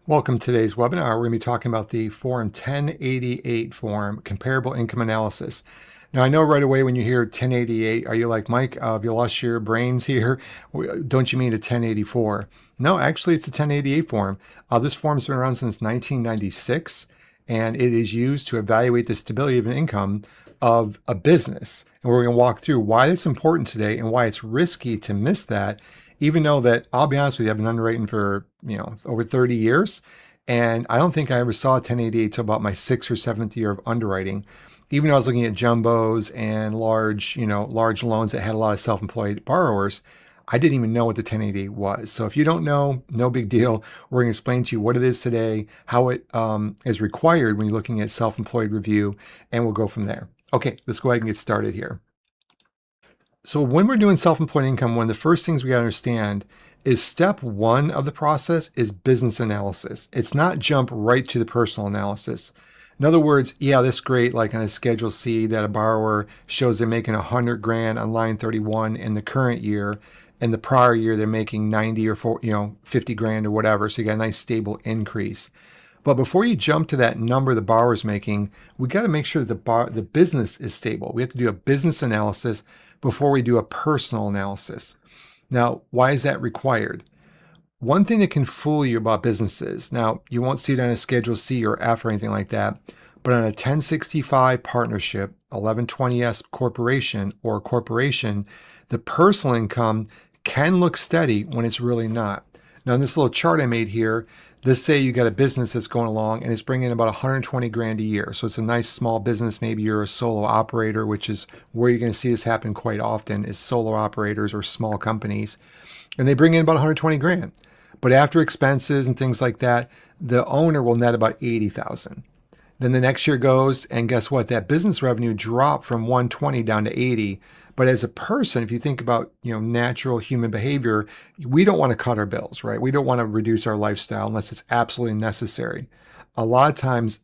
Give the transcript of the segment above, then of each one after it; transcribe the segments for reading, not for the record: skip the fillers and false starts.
Welcome to today's webinar. We're going to be talking about the Form 1088 form, Comparable Income Analysis. Now, I know right away when you hear 1088, are you like, Mike, have you lost your brains here? Don't you mean a 1084? No, actually, it's a 1088 form. This form's been around since 1996, and it is used to evaluate the stability of an income of a business. And we're going to walk through why it's important today and why it's risky to miss that, even though that, I'll be honest with you, I've been underwriting for, over 30 years. And I don't think I ever saw 1088 until about my sixth or seventh year of underwriting. Even though I was looking at jumbos and large loans that had a lot of self-employed borrowers, I didn't even know what the 1088 was. So if you don't know, no big deal. We're going to explain to you what it is today, how it is required when you're looking at self-employed review, and we'll go from there. Okay, let's go ahead and get started here. So when we're doing self-employed income, one of the first things we got to understand is step one of the process is business analysis. It's not jump right to the personal analysis. In other words, yeah, that's great. Like on a Schedule C that a borrower shows they're making 100 grand on line 31 in the current year. And the prior year, they're making 90 or 50 grand or whatever. So you got a nice stable increase. But before you jump to that number the borrower's making, we got to make sure that the business is stable. We have to do a business analysis before we do a personal analysis. Now, why is that required? One thing that can fool you about businesses, now you won't see it on a Schedule C or F or anything like that, but on a 1065 partnership, 1120S corporation or corporation, the personal income can look steady when it's really not. Now, in this little chart I made here, let's say you got a business that's going along and it's bringing in about 120 grand a year. So it's a nice small business. Maybe you're a solo operator, which is where you're going to see this happen quite often, is solo operators or small companies. And they bring in about 120 grand. But after expenses and things like that, the owner will net about 80,000. Then the next year goes, and guess what? That business revenue dropped from 120 down to 80. But as a person, if you think about, natural human behavior, we don't want to cut our bills, right? We don't want to reduce our lifestyle unless it's absolutely necessary. A lot of times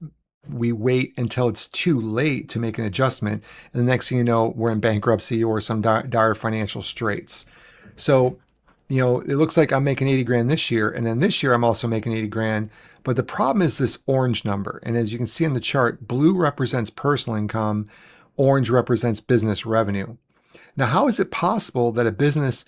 we wait until it's too late to make an adjustment. And the next thing you know, we're in bankruptcy or some dire financial straits. So, it looks like I'm making 80 grand this year. And then this year I'm also making 80 grand. But the problem is this orange number. And as you can see on the chart, blue represents personal income, orange represents business revenue. Now, how is it possible that a business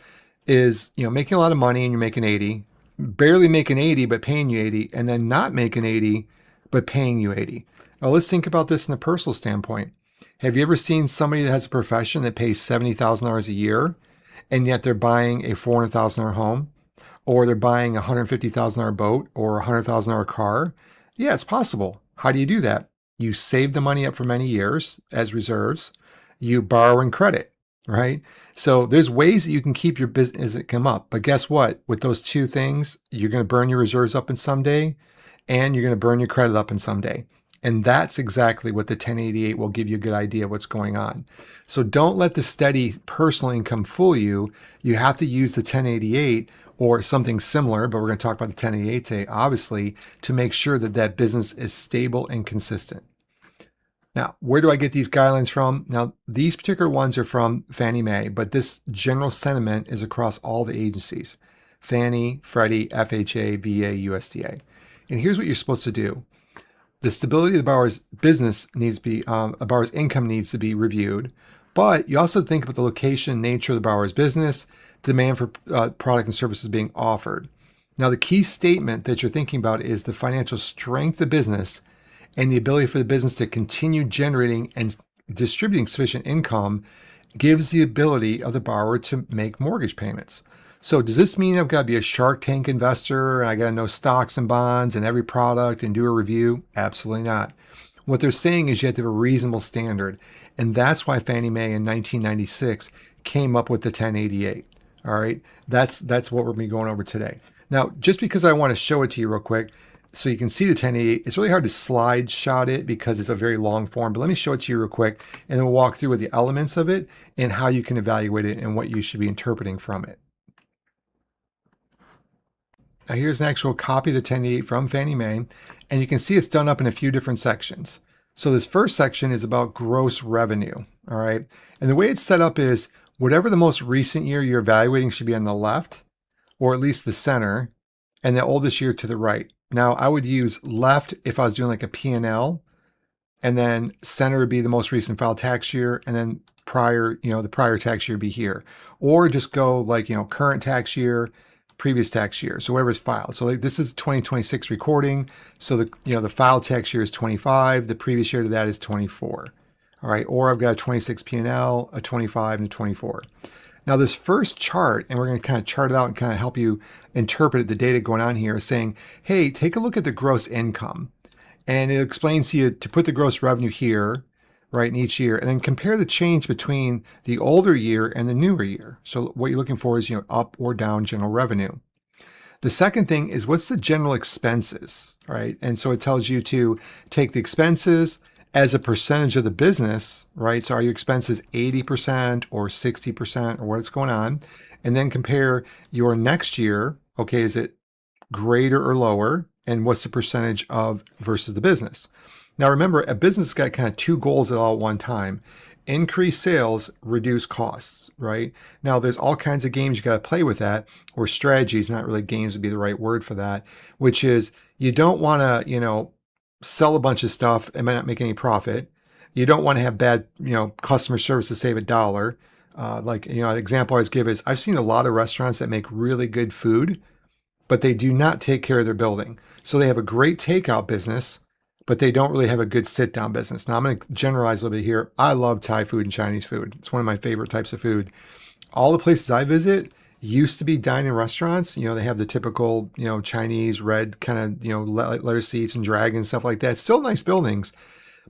is, making a lot of money and you're making 80, barely making 80 but paying you 80, and then not making 80 but paying you 80? Now, let's think about this in a personal standpoint. Have you ever seen somebody that has a profession that pays $70,000 a year, and yet they're buying a $400,000 home, or they're buying a $150,000 boat or a $100,000 car? Yeah, it's possible. How do you do that? You save the money up for many years as reserves. You borrow in credit. Right? So there's ways that you can keep your business come up. But guess what? With those two things, you're going to burn your reserves up in someday, and you're going to burn your credit up in someday. And that's exactly what the 1088 will give you a good idea of what's going on. So don't let the steady personal income fool you. You have to use the 1088 or something similar, but we're going to talk about the 1088 today, obviously, to make sure that that business is stable and consistent. Now, where do I get these guidelines from? Now, these particular ones are from Fannie Mae, but this general sentiment is across all the agencies: Fannie, Freddie, FHA, VA, USDA. And here's what you're supposed to do. The stability of the borrower's business needs to be, a borrower's income needs to be reviewed, but you also think about the location, nature of the borrower's business, demand for product and services being offered. Now, the key statement that you're thinking about is the financial strength of business and the ability for the business to continue generating and distributing sufficient income gives the ability of the borrower to make mortgage payments. So does this mean I've got to be a Shark Tank investor and I got to know stocks and bonds and every product and do a review? Absolutely not. What they're saying is you have to have a reasonable standard. And that's why Fannie Mae in 1996 came up with the 1088. All right. That's what we're going to be going over today. Now, just because I want to show it to you real quick, so you can see the 1088, it's really hard to slide shot it because it's a very long form, but let me show it to you real quick, and then we'll walk through with the elements of it and how you can evaluate it and what you should be interpreting from it. Now here's an actual copy of the 1088 from Fannie Mae, and you can see it's done up in a few different sections. So this first section is about gross revenue, all right? And the way it's set up is whatever the most recent year you're evaluating should be on the left, or at least the center, and the oldest year to the right. Now I would use left if I was doing like a P&L, and then center would be the most recent filed tax year, and then prior, the prior tax year be here. Or just go like, current tax year, previous tax year. So whatever's filed. So like this is 2026 recording. So the filed tax year is 25. The previous year to that is 24. All right. Or I've got a 26 P&L, a 25, and a 24. Now this first chart, and we're going to kind of chart it out and kind of help you interpret the data going on here, is saying, hey, take a look at the gross income. And it explains to you to put the gross revenue here, right, in each year, and then compare the change between the older year and the newer year. So what you're looking for is, up or down general revenue. The second thing is what's the general expenses, right? And so it tells you to take the expenses as a percentage of the business, right? So are your expenses 80% or 60% or what's going on? And then compare your next year, okay, is it greater or lower? And what's the percentage of versus the business? Now remember, a business has got kind of two goals at all at one time. Increase sales, reduce costs, right? Now there's all kinds of games you got to play with that, or strategies, not really games would be the right word for that, which is you don't want to, sell a bunch of stuff and might not make any profit. You don't want to have bad, customer service to save $1. An example I always give is I've seen a lot of restaurants that make really good food, but they do not take care of their building. So they have a great takeout business, but they don't really have a good sit down business. Now I'm going to generalize a little bit here. I love Thai food and Chinese food. It's one of my favorite types of food. All the places I visit used to be dining restaurants. They have the typical, Chinese red kind of, leather seats and dragon stuff like that. Still nice buildings,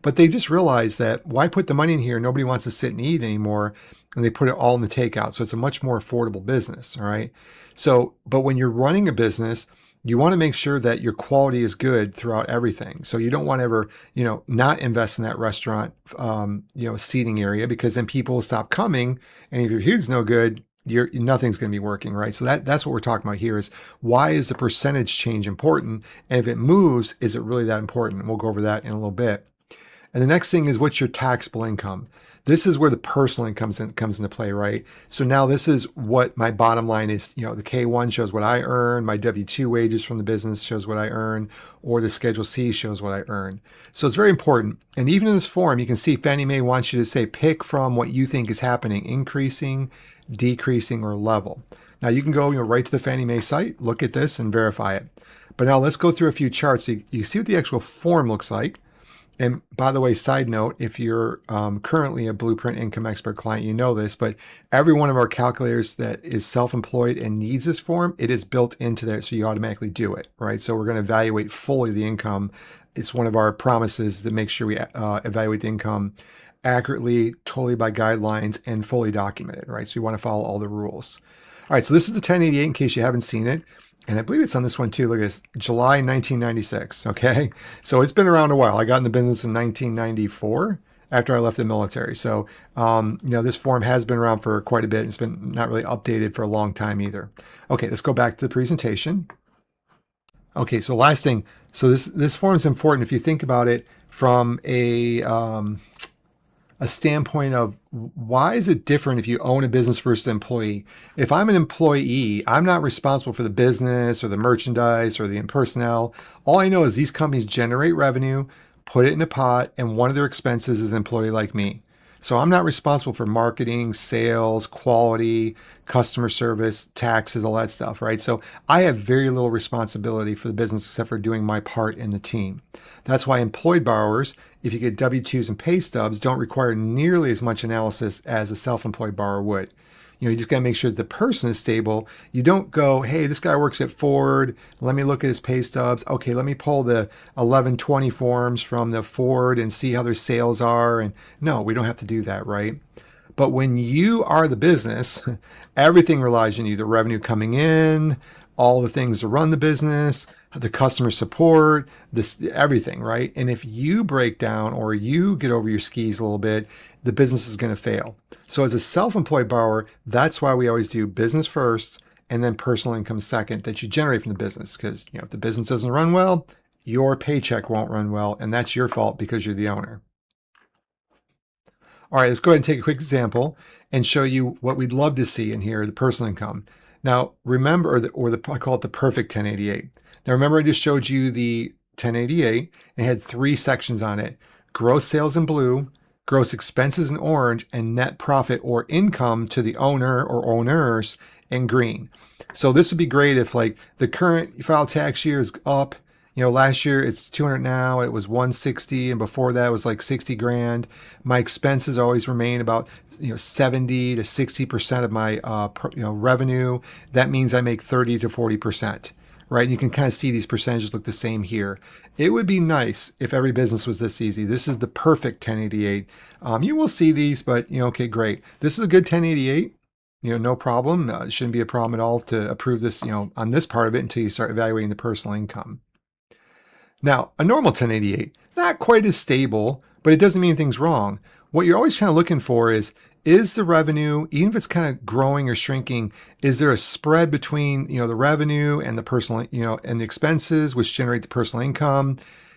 but they just realized that why put the money in here? Nobody wants to sit and eat anymore. And they put it all in the takeout. So it's a much more affordable business. All right. So, but when you're running a business, you want to make sure that your quality is good throughout everything. So you don't want to ever, not invest in that restaurant, seating area, because then people will stop coming. And if your food's no good, nothing's going to be working, right? So that's what we're talking about here is why is the percentage change important? And if it moves, is it really that important? And we'll go over that in a little bit. And the next thing is what's your taxable income? This is where the personal income comes into play, right? So now this is what my bottom line is. The K1 shows what I earn, my W-2 wages from the business shows what I earn, or the Schedule C shows what I earn. So it's very important. And even in this form, you can see Fannie Mae wants you to say, pick from what you think is happening, increasing, decreasing, or level. Now you can go right to the Fannie Mae site, look at this and verify it. But now let's go through a few charts. So you see what the actual form looks like. And by the way, side note, if you're currently a Blueprint Income Expert client, you know this, but every one of our calculators that is self-employed and needs this form, it is built into there, so you automatically do it, right? So we're going to evaluate fully the income. It's one of our promises to make sure we evaluate the income accurately, totally by guidelines, and fully documented, right? So you want to follow all the rules. All right, so this is the 1088 in case you haven't seen it. And I believe it's on this one too. Look at this, July 1996. Okay. So it's been around a while. I got in the business in 1994 after I left the military. So, this form has been around for quite a bit. It's been not really updated for a long time either. Okay. Let's go back to the presentation. Okay. So last thing. So this form is important if you think about it from a standpoint of why is it different if you own a business versus an employee? If I'm an employee, I'm not responsible for the business or the merchandise or the personnel. All I know is these companies generate revenue, put it in a pot, and one of their expenses is an employee like me. So I'm not responsible for marketing, sales, quality, customer service, taxes, all that stuff, right? So I have very little responsibility for the business except for doing my part in the team. That's why employed borrowers, if you get W-2s and pay stubs, don't require nearly as much analysis as a self-employed borrower would. You just got to make sure that the person is stable. You don't go, hey, this guy works at Ford. Let me look at his pay stubs. Okay, let me pull the 1120 forms from the Ford and see how their sales are. And no, we don't have to do that, right? But when you are the business, everything relies on you. The revenue coming in, all the things to run the business, the customer support, everything, right? And if you break down or you get over your skis a little bit, the business is going to fail. So as a self-employed borrower, that's why we always do business first and then personal income second that you generate from the business. Because if the business doesn't run well, your paycheck won't run well, and that's your fault because you're the owner. All right, let's go ahead and take a quick example and show you what we'd love to see in here, the personal income. Now, remember, I call it the perfect 1088. Now, remember, I just showed you the 1088 and had three sections on it: gross sales in blue, gross expenses in orange, and net profit or income to the owner or owners in green. So this would be great if like the current file tax year is up. Last year it's 200 now, it was 160, and before that it was like 60 grand. My expenses always remain about 70 to 60% of my revenue. That means I make 30 to 40%. Right? And you can kind of see these percentages look the same here. It would be nice if every business was this easy. This is the perfect 1088. You will see these, but okay, great. This is a good 1088. No problem. It shouldn't be a problem at all to approve this, on this part of it until you start evaluating the personal income. Now, a normal 1088, not quite as stable, but it doesn't mean anything's wrong. What you're always kind of looking for is the revenue, even if it's kind of growing or shrinking, is there a spread between, the revenue and the personal, and the expenses, which generate the personal income,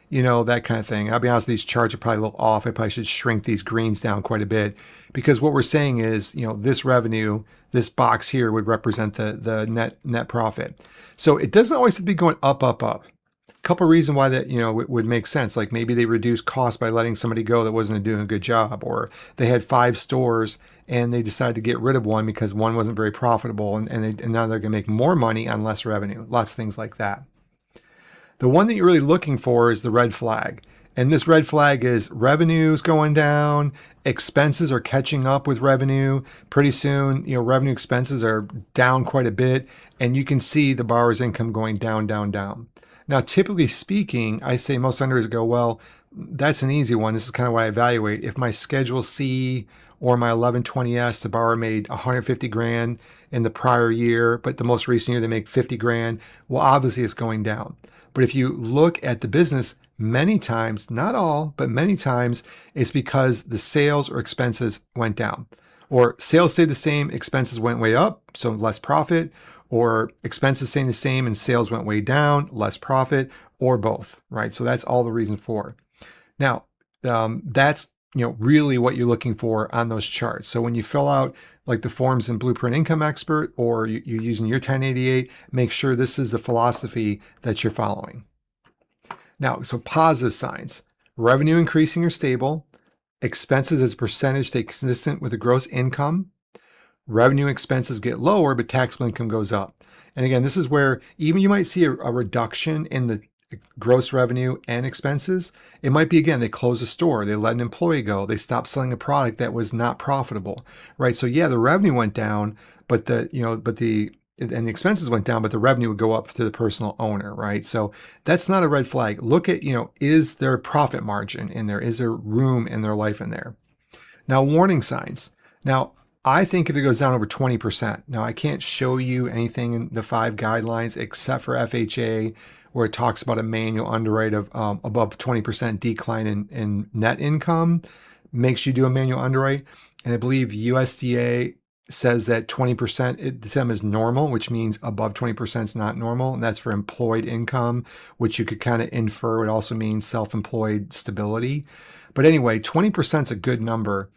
that kind of thing. I'll be honest, these charts are probably a little off. I probably should shrink these greens down quite a bit, because what we're saying is, this revenue, this box here would represent the net profit. So it doesn't always have to be going up, up, up. Couple of reasons why that would make sense. Like maybe they reduced costs by letting somebody go that wasn't doing a good job, or they had 5 stores and they decided to get rid of one because one wasn't very profitable, and now they're going to make more money on less revenue. Lots of things like that. The one that you're really looking for is the red flag. And this red flag is revenues going down, expenses are catching up with revenue. Pretty soon, revenue expenses are down quite a bit, and you can see the borrower's income going down, down, down. Now, typically speaking, I say most underwriters go, well, that's an easy one. This is kind of why I evaluate. If my Schedule C or my 1120S, the borrower made 150 grand in the prior year, but the most recent year they make 50 grand, well, obviously it's going down. But if you look at the business, many times, not all, but many times, it's because the sales or expenses went down. Or sales stayed the same, expenses went way up, so less profit, or expenses staying the same and sales went way down, less profit, or both, right? So that's all the reason for. Now, that's really what you're looking for on those charts. So when you fill out like the forms in Blueprint Income Expert, or you're using your 1088, make sure this is the philosophy that you're following. Now, so positive signs: revenue increasing or stable, expenses as a percentage stay consistent with the gross income, revenue expenses get lower, but taxable income goes up. And again, this is where even you might see a reduction in the gross revenue and expenses. It might be, again, they close a store, they let an employee go, they stopped selling a product that was not profitable, right? So yeah, the revenue went down, but the expenses went down, but the revenue would go up to the personal owner, right? So that's not a red flag. Look at, is there profit margin in there? Is there room in their life in there? Now, warning signs. Now, I think if it goes down over 20%, now I can't show you anything in the 5 guidelines except for FHA, where it talks about a manual underwrite of above 20% decline in net income, makes you do a manual underwrite. And I believe USDA says that 20% to them is normal, which means above 20% is not normal. And that's for employed income, which you could kind of infer would also mean self-employed stability. But anyway, 20% is a good number.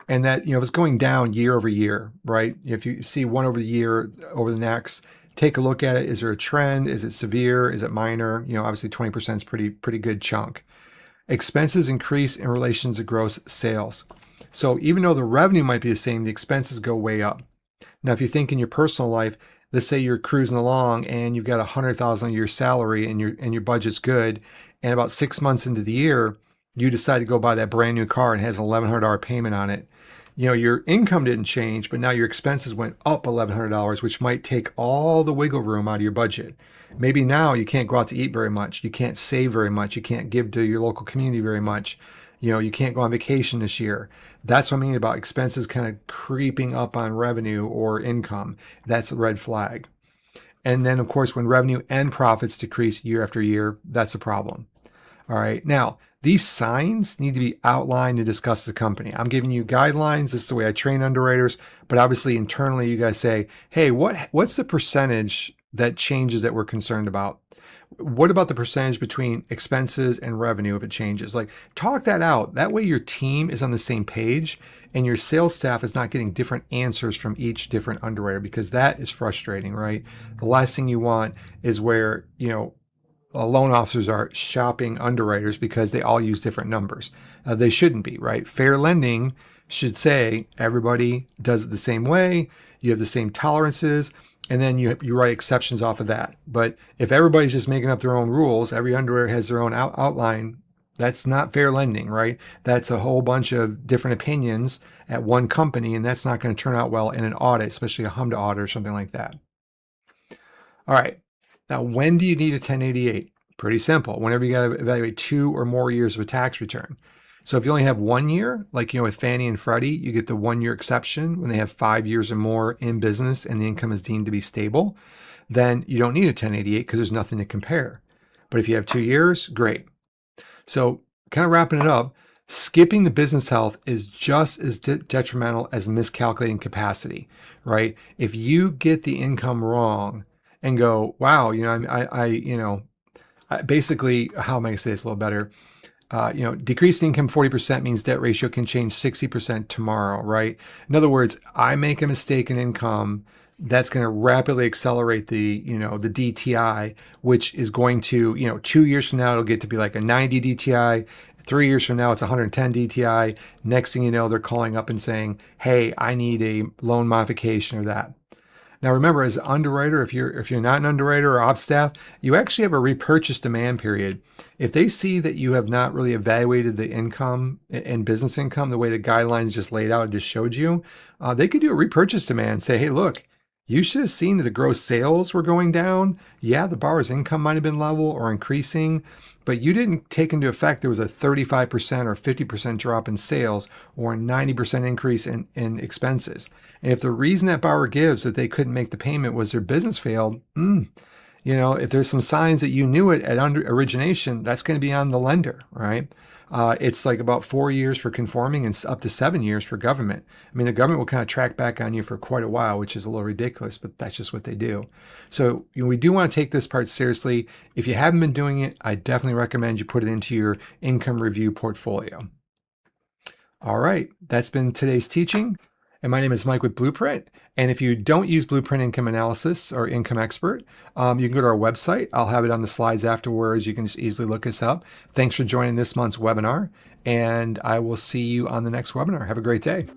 And that, if it's going down year over year, right? If you see one over the year over the next, take a look at it. Is there a trend? Is it severe? Is it minor? Obviously 20% is pretty good chunk. Expenses increase in relation to gross sales. So even though the revenue might be the same, the expenses go way up. Now, if you think in your personal life, let's say you're cruising along and you've got $100,000 a year salary and your budget's good, and about 6 months into the year, you decide to go buy that brand new car and it has an $1,100 payment on it. Your income didn't change, but now your expenses went up $1,100, which might take all the wiggle room out of your budget. Maybe now you can't go out to eat very much. You can't save very much. You can't give to your local community very much. You can't go on vacation this year. That's what I mean about expenses kind of creeping up on revenue or income. That's a red flag. And then, of course, when revenue and profits decrease year after year, that's a problem. All right. Now, these signs need to be outlined and discussed as a company. I'm giving you guidelines. This is the way I train underwriters. But obviously, internally, you guys say, hey, what's the percentage that changes that we're concerned about? what about the percentage between expenses and revenue if it changes? Like, talk that out. That way your team is on the same page and your sales staff is not getting different answers from each different underwriter, because that is frustrating, right? The last thing you want is where, loan officers are shopping underwriters because they all use different numbers. They shouldn't be, right? Fair lending should say everybody does it the same way. You have the same tolerances, and then you write exceptions off of that. But if everybody's just making up their own rules, every underwriter has their own outline. That's not fair lending, right? That's a whole bunch of different opinions at one company, and that's not going to turn out well in an audit, especially a HMDA audit or something like that. All right. Now, when do you need a 1088? Pretty simple. Whenever you got to evaluate 2 or more years of a tax return. So if you only have 1 year, like with Fannie and Freddie, you get the 1 year exception when they have 5 years or more in business and the income is deemed to be stable. Then you don't need a 1088 because there's nothing to compare. But if you have 2 years, great. So kind of wrapping it up, skipping the business health is just as detrimental as miscalculating capacity, right? If you get the income wrong and go, wow, basically, how am I going to say this a little better? Decreased income 40% means debt ratio can change 60% tomorrow, right? In other words, I make a mistake in income, that's going to rapidly accelerate the DTI, which is going to, 2 years from now, it'll get to be like a 90 DTI. 3 years from now, it's 110 DTI. Next thing you know, they're calling up and saying, hey, I need a loan modification or that. Now, remember, as an underwriter, if you're not an underwriter or ops staff, you actually have a repurchase demand period. If they see that you have not really evaluated the income and business income the way the guidelines just laid out and just showed you, they could do a repurchase demand and say, hey, look, you should have seen that the gross sales were going down. Yeah, the borrower's income might have been level or increasing, but you didn't take into effect there was a 35% or 50% drop in sales or a 90% increase in expenses. And if the reason that borrower gives that they couldn't make the payment was their business failed, if there's some signs that you knew it at origination, that's going to be on the lender, right? It's like about 4 years for conforming and up to 7 years for government. I mean, the government will kind of track back on you for quite a while, which is a little ridiculous, but that's just what they do. So we do want to take this part seriously. If you haven't been doing it, I definitely recommend you put it into your income review portfolio. All right, that's been today's teaching. And my name is Mike with Blueprint. And if you don't use Blueprint Income Analysis or Income Expert, you can go to our website. I'll have it on the slides afterwards. You can just easily look us up. Thanks for joining this month's webinar, and I will see you on the next webinar. Have a great day.